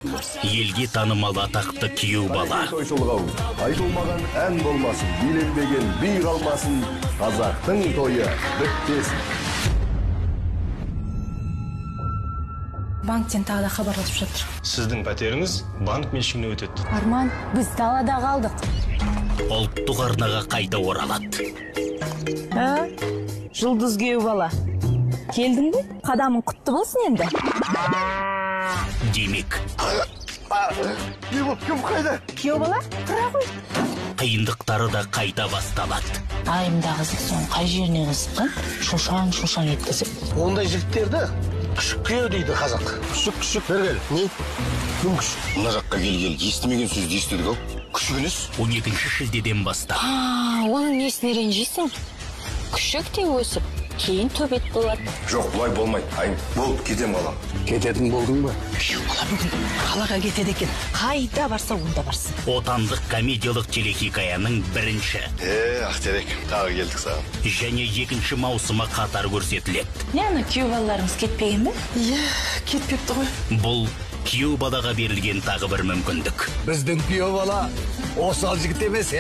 Елге танымал атақты күйеу бала. Тойшылғау, айтылмаған ән болмасын, биленбеген би қалмасын, қазақтың тойы бітпесін. Банктен тағы да хабарласып жатыр. Сіздің пәтеріңіз банк меншігіне өтеді. Арман, біз далада қалдық. Ұлттық арнаға қайта оралады. Жұлдыз күйеу бала. Келдің бе? Қадамың құтты болсын енді. Демек, Кім қайда? Күйеу бала? Тұра ғой. қиындықтары да қайта басталады. Айымда қызық соң қай жеріне қызыққан? Шошаң еткізіп. Ондай жігіттерді күшік күйеу дейді қазақ. Күшік. Бергел. Не? Кім күшік? Мына жаққа келгел, естімеген сөзді естідік ау. Күшік емес. 12 шілдеден бастап. Оның несіне ренжисің? Күшік те өсіп, кейін төбет болады. Жоқ, бұлай болмайды. Айым, болып кетем қалам. Кететін болдың ба? Күйеу бала бүгін қалаға кетеді екен. Қайда барса онда барсын. Отандық комедиялық телехикаяның бірінші Ақтерек, тағы келдік саған. және 2 маусымы қатар көрсетіледі. Не ана күйеу балаларыңыз кетпеген бе? Иә, кетпепті ғой. Бұл күйеу балаға берілген тағы бір мүмкіндік. Біздің күйеу бала осал жігіт емес,